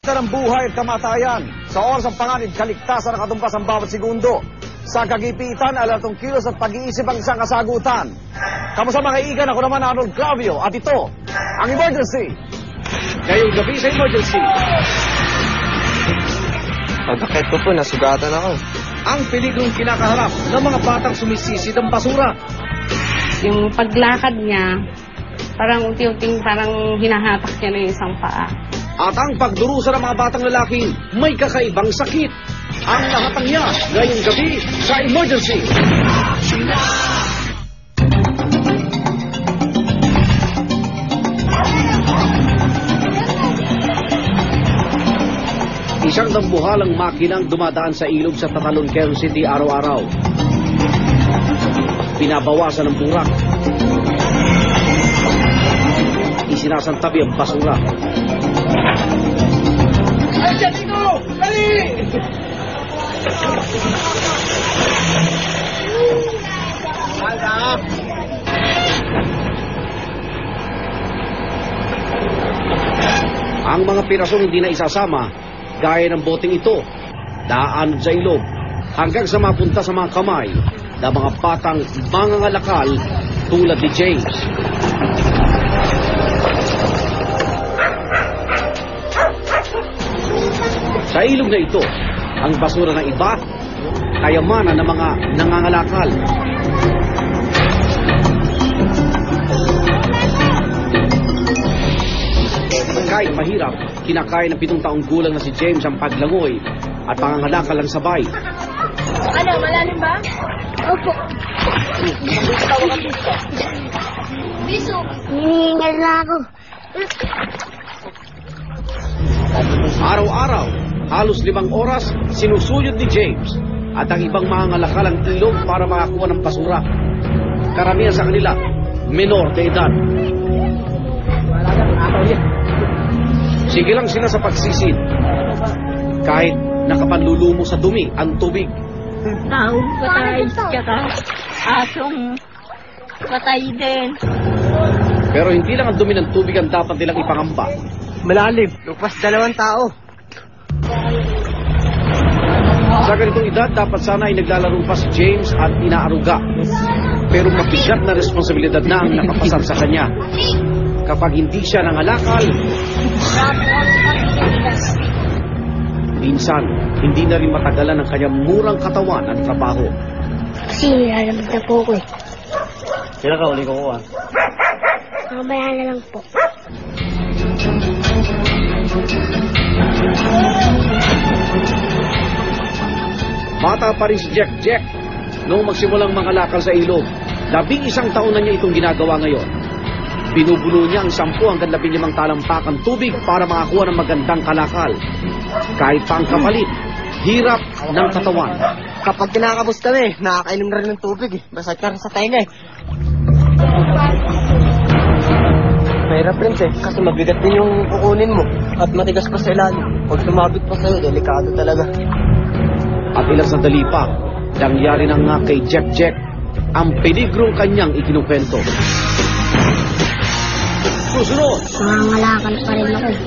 na ng buhay at kamatayan. Sa oras ng panganib, kaligtasan nakatumpas ang bawat segundo. Sa kagipitan, alatong kilos at pag-iisip ang isang kasagutan. Kamusta mga kaibigan, ako naman Arnold Clavio at ito, ang Emergency. Ngayong gabi sa Emergency. Pagkakit ko po, nasugatan ako. Ang peligrong kinakaharap ng mga batang sumisisid ng basura. Yung paglakad niya, parang unti-unting parang hinahatak niya na yung isang paa. At ang pagdurusa ng mga batang lalaking may kakaibang sakit. Ang lahat ng niya ngayong gabi sa Emergency. Isang dambuhalang makinang dumadaan sa ilog sa Tatalon, Quezon City araw-araw. Binabawasan ng burak. Isinasantabi ang basura. Ay, dito! Dali! Ang mga pirasong hindi na isasama, gaya ng boteng ito, daan sa ilog, hanggang sa mapunta sa mga kamay ng mga batang mangangalakal tulad ni James. Sa ilog na ito, ang basura ng iba, kayamanan ng mga nangangalakal. Kahit mahirap, kinakain ng 7 taong gulang na si James ang paglangoy at pangangalakal ang sabay. Ano, malalim ba? Opo. Biso. Hinihingal na ako. Araw-araw, halos 5 oras, sinusuyod ni James at ang ibang mangangalakal ang ilog para makakuha ng basura. Karamihan sa kanila, menor de edad. Sige lang sila sa pagsisid. Kahit nakapanlulumo sa dumi ang tubig. Taong patay, tsaka asong patay din. Pero hindi lang ang dumi ng tubig ang dapat nilang ipangamba. Malalim, lupas 2 tao. Sa ganitong edad, dapat sana ay naglalaro pa si James at inaaruga. Pero mabigat na responsibilidad na ang nakapasar sa kanya. Kapag hindi siya nangalakal, minsan, hindi na rin matagalan ng kanyang murang katawan ang trabaho. Kasi nilalamig na po ko eh. Kailan ka uli kukuha? Mamaya na lang po. Bata pa rin si Jack noong magsimulang mangalakal sa ilog. 11 taon na niya itong ginagawa ngayon. Binubuno niya ang 10 hanggang 15 talampakan tubig para makakuha ng magandang kalakal. Kahit pa ang kapalit, hirap ng katawan. Kapag kinakabos kami, nakakainom na rin ng tubig eh. Masakit na rin sa tenga eh. Mahirap rin kasi mabigat din yung kukunin mo at matigas pa sa ilalim. Pag sumabit pa sa'yo, delikado talaga. At ilang sandali pa, nangyari na nga kay Jack ang peligrong kanyang ikinukwento. Susunod! Mangangalakal pa rin ako eh.